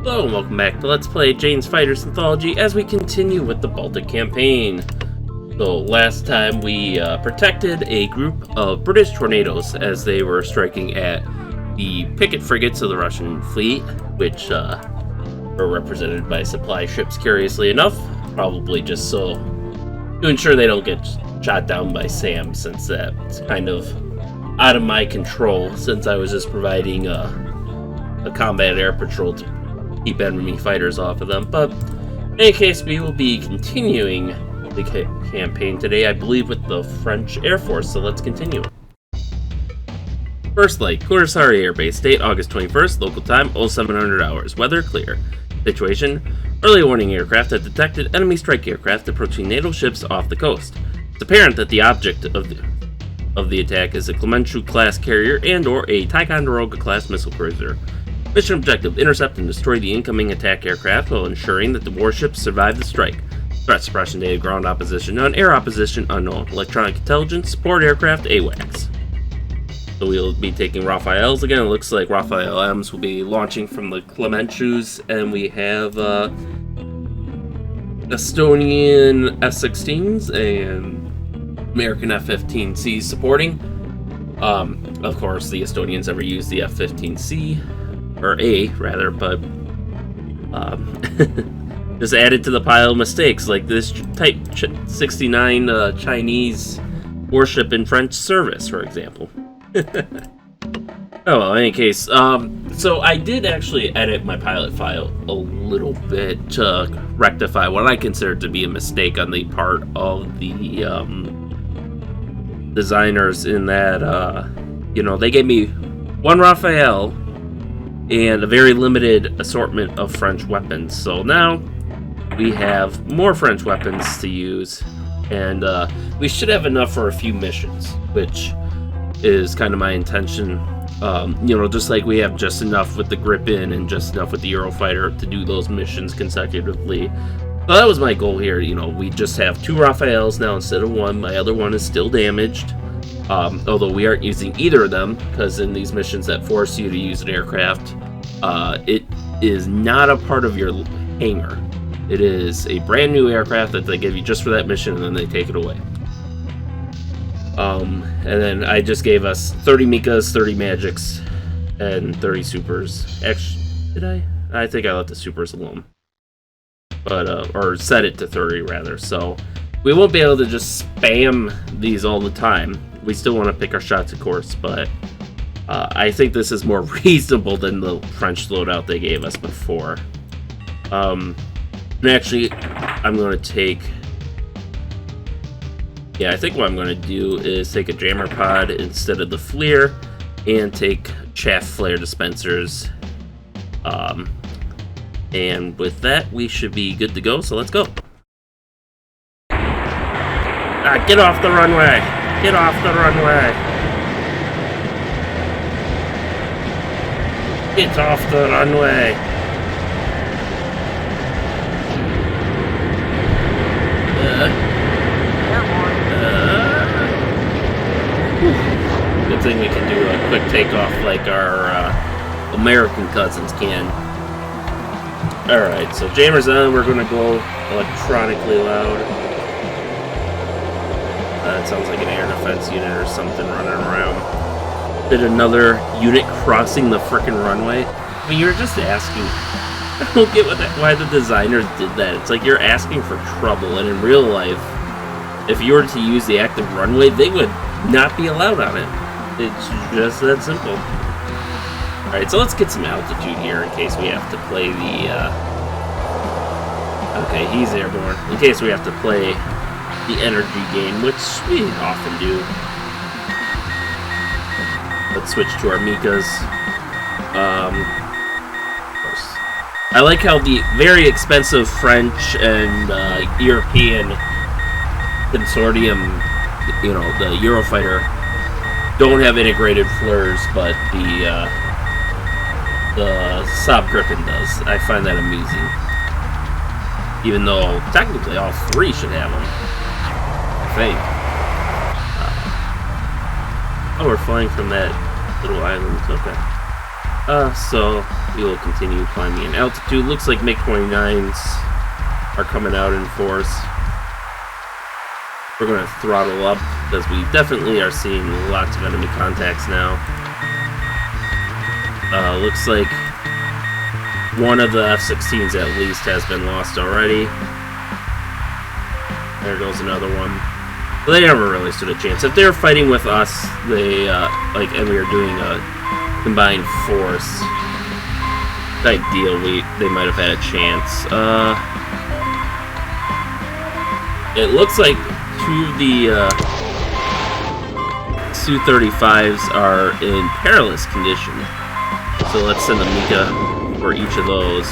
Hello and welcome back to Let's Play Jane's Fighters Anthology as we continue with the Baltic campaign. So last time we protected a group of British tornadoes as they were striking at the picket frigates of the Russian fleet, which were represented by supply ships, curiously enough, probably just so to ensure they don't get shot down by SAM, since that's kind of out of my control, since I was just providing a combat air patrol to keep enemy fighters off of them. But in any case, we will be continuing the campaign today, I believe, with the French Air Force, so let's continue. First Light, Kurasari Air Base, date August 21st, local time 0700 hours, weather clear. Situation, early warning aircraft have detected enemy strike aircraft approaching NATO ships off the coast. It's apparent that the object of the attack is a Clemenceau-class carrier and/or a Ticonderoga-class missile cruiser. Mission objective, intercept and destroy the incoming attack aircraft while ensuring that the warships survive the strike. Threat suppression data, ground opposition none, air opposition unknown, electronic intelligence, support aircraft AWACS. So we'll be taking Raphaels again. It looks like Raphael M's will be launching from the Clemenceaus, and we have Estonian F-16s and American F-15Cs supporting. Of course, the Estonians never used the F-15C. Or A, rather, but just added to the pile of mistakes, like this Type 69 Chinese warship in French service, for example. Oh well, in any case, so I did actually edit my pilot file a little bit to rectify what I consider to be a mistake on the part of the designers, in that, they gave me one Raphael and a very limited assortment of French weapons. So now we have more French weapons to use, and we should have enough for a few missions, which is kind of my intention. Just like we have just enough with the Gripen and just enough with the Eurofighter to do those missions consecutively. So that was my goal here. We just have two Raphaels now instead of one. My other one is still damaged. Although we aren't using either of them, because in these missions that force you to use an aircraft, it is not a part of your hangar. It is a brand new aircraft that they give you just for that mission, and then they take it away. And then I just gave us 30 Mikas, 30 Magics, and 30 Supers. Actually, did I? I think I left the Supers alone. But, or set it to 30 rather, so we won't be able to just spam these all the time. We still want to pick our shots, of course, but I think this is more reasonable than the French loadout they gave us before. And actually, I'm going to take... Yeah, I think what I'm going to do is take a jammer pod instead of the FLIR, and take chaff flare dispensers. And with that, we should be good to go, so let's go. Get off the runway! Get off the runway! Get off the runway! Good thing we can do a quick takeoff like our American cousins can. Alright, so jammers on, we're gonna go electronically loud. It sounds like an air defense unit or something running around. Did another unit crossing the frickin' runway? I mean, you're just asking. I don't get why the designers did that. It's like you're asking for trouble, and in real life, if you were to use the active runway, they would not be allowed on it. It's just that simple. Alright, so let's get some altitude here in case we have to play the... Okay, he's airborne. In case we have to play the energy game, which we often do. Let's switch to our Mikas. Of course. I like how the very expensive French and European consortium, the Eurofighter, don't have integrated FLIRs, but the Saab Gripen does. I find that amusing. Even though technically all three should have them. I think. Oh, we're flying from that little island. Okay. So we will continue climbing in altitude. Looks like MiG-29s are coming out in force. We're going to throttle up because we definitely are seeing lots of enemy contacts now. Looks like one of the F-16s at least has been lost already. There goes another one. But they never really stood a chance. If they were fighting with us, they and we were doing a combined force type deal, they might have had a chance. It looks like two of the Su-35s are in perilous condition. So let's send a Mika for each of those.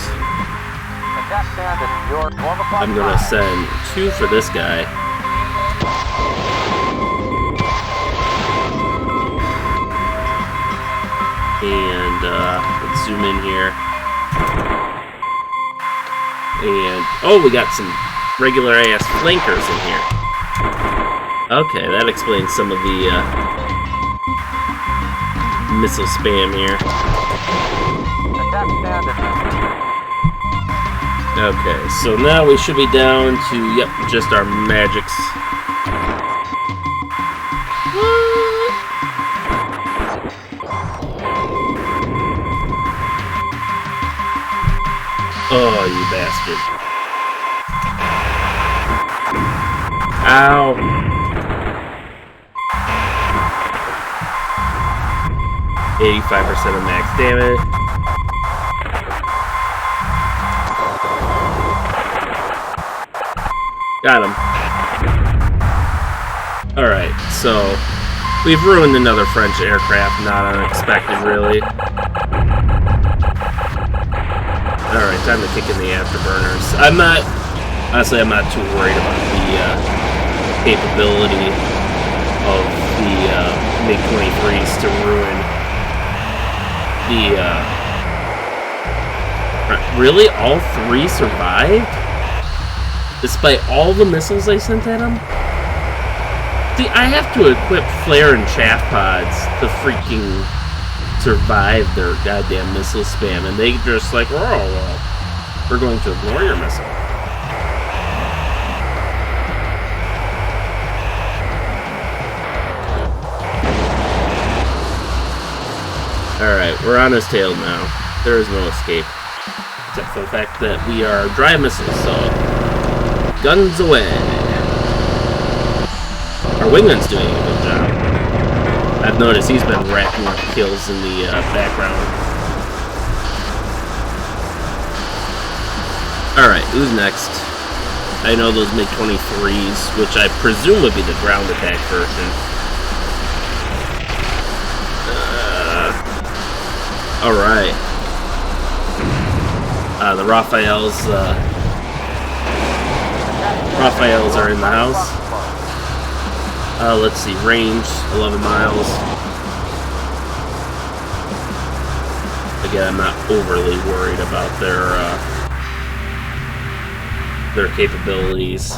I'm gonna send 2 for this guy. And let's zoom in here. And oh, we got some regular ass flankers in here. Okay, that explains some of the missile spam here. Okay, so now we should be down to, yep, just our magics. Oh, you bastard. Ow. %of max damage. Got him. Alright, so we've ruined another French aircraft, not unexpected really. Alright, time to kick in the afterburners. Honestly, I'm not too worried about the capability of the MiG-23s to ruin the, really? All 3 survived? Despite all the missiles they sent at them? See, I have to equip flare and chaff pods to freaking survive their goddamn missile spam, and they just like, oh, well, we're going to ignore your missile. Alright, we're on his tail now. There is no escape. Except for the fact that we are dry missiles, so guns away. Our wingman's doing a good job. I've noticed he's been racking up kills in the background. Alright, who's next? I know those MiG-23s, which I presume would be the ground attack version. Alright. The Raphaels are in the house. Let's see, range 11 miles. Again, I'm not overly worried about their capabilities,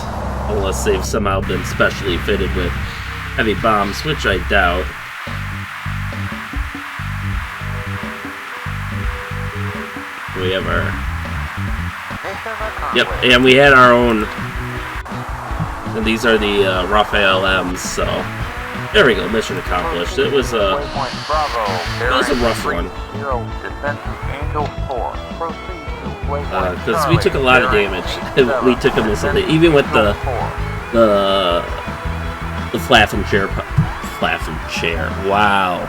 unless they've somehow been specially fitted with heavy bombs, which I doubt. We have our... Yep, and we had our own... And these are the Raphael M's, so... There we go, mission accomplished. It was a rough one. Because we took a lot of damage. We took a missile hit. Even with the flap and chair... Wow.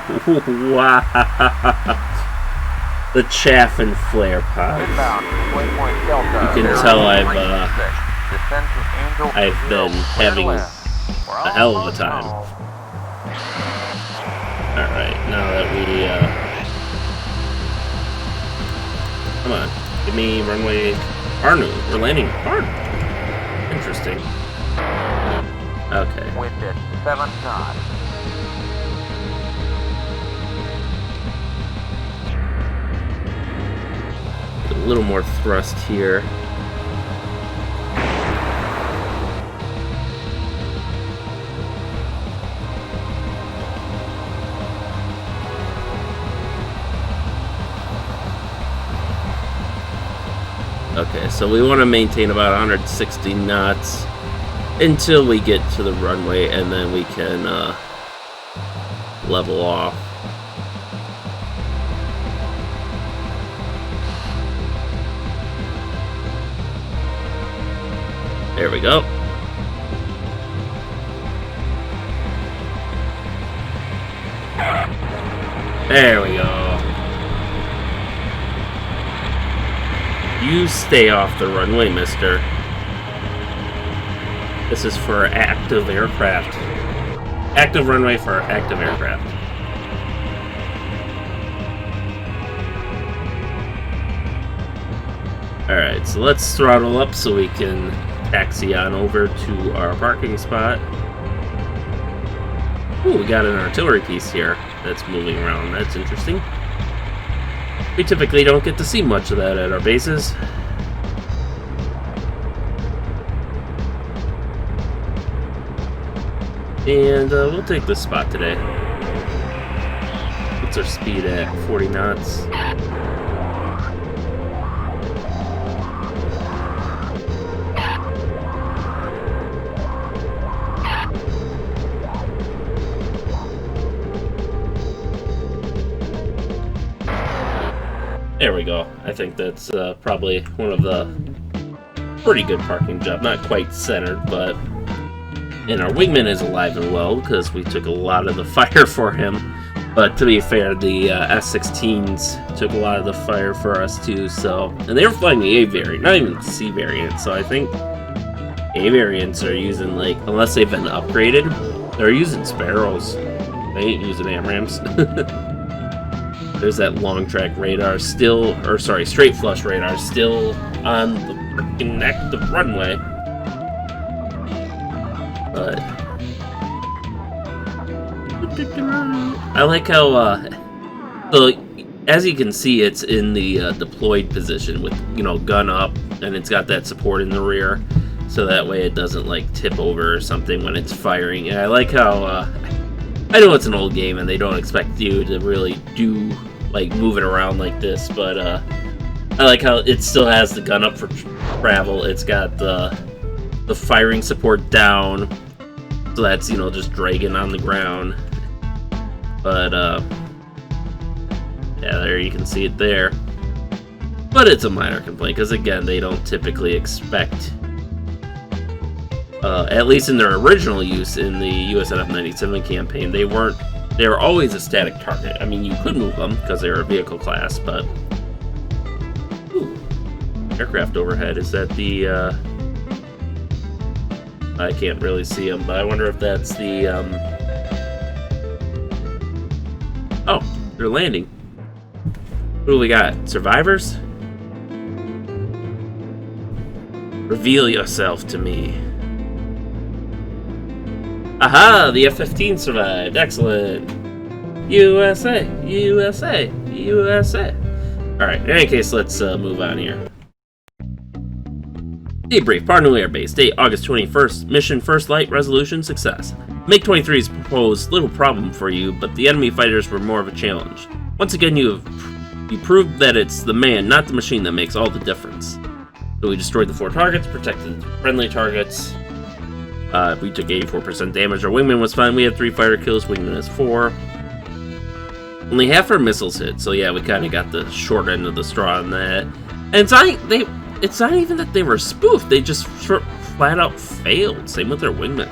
Wow. The chaff and flare pod. You can tell I've been having a hell of a time. Alright, now that we, come on, give me runway Arnu. We're landing Arnu. Interesting. Okay. Wind at 7 knots. A little more thrust here. Okay, so we want to maintain about 160 knots until we get to the runway, and then we can level off. There we go. There we go. You stay off the runway, mister. This is for active aircraft. Active runway for active aircraft. Alright, so let's throttle up so we can taxi on over to our parking spot. Ooh, we got an artillery piece here that's moving around. That's interesting. We typically don't get to see much of that at our bases. And we'll take this spot today. What's our speed at? 40 knots. There we go. I think that's probably one of the pretty good parking job. Not quite centered, but... And our wingman is alive and well because we took a lot of the fire for him. But to be fair, the S-16s took a lot of the fire for us too. So, and they were flying the A variant, not even the C variant. So I think A variants are using, like, unless they've been upgraded, they're using Sparrows. They ain't using AMRAAMs. There's that long track radar still, or sorry, straight flush radar still on the freaking active runway. But I like how, so as you can see, it's in the deployed position with, you know, gun up, and it's got that support in the rear, so that way it doesn't like tip over or something when it's firing. And I like how, I know it's an old game and they don't expect you to really do like move it around like this, but I like how it still has the gun up for travel. It's got the firing support down, so that's, you know, just dragging on the ground. But yeah, there you can see it there. But it's a minor complaint because, again, they don't typically expect, at least in their original use in the USNF 97 campaign, they were always a static target. I mean, you could move them because they were a vehicle class, but... Ooh, aircraft overhead. Is that the... I can't really see them, but I wonder if that's the... Oh, they're landing. What do we got? Survivors? Reveal yourself to me. Aha! The F-15 survived. Excellent. USA, USA, USA. Alright, in any case, let's move on here. Debrief, Parnell Air Base, date August 21st, mission first light, resolution success. MiG-23's proposed little problem for you, but the enemy fighters were more of a challenge. Once again, you proved that it's the man, not the machine, that makes all the difference. So we destroyed the 4 targets, protected friendly targets. We took 84% damage. Our wingman was fine. We had 3 fighter kills. Wingman is 4. Only half our missiles hit, so yeah, we kind of got the short end of the straw on that. And it's not even that they were spoofed. They just flat out failed. Same with their wingman.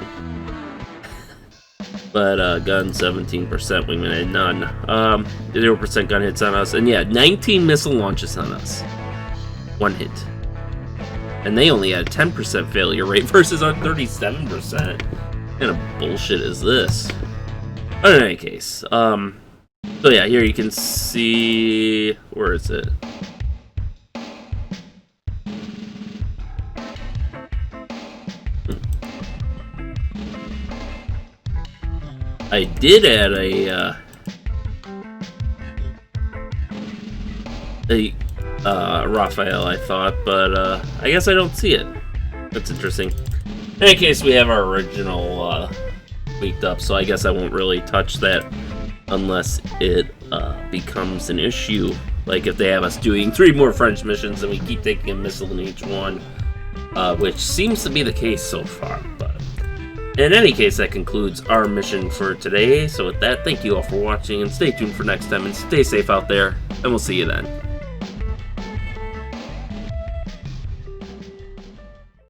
But gun 17%, wingman had none. 0% gun hits on us, and yeah, 19 missile launches on us. 1 hit. And they only had a 10% failure rate versus our 37%. What kind of bullshit is this? But in any case, so yeah, here you can see, where is it? I did add a Raphael, I thought, but I guess I don't see it. That's interesting. In any case, we have our original tweaked up, so I guess I won't really touch that unless it becomes an issue Like if they have us doing 3 more French missions and we keep taking a missile in each one, which seems to be the case so far. But in any case, that concludes our mission for today. So with that, thank you all for watching, and stay tuned for next time, and stay safe out there, and we'll see you then.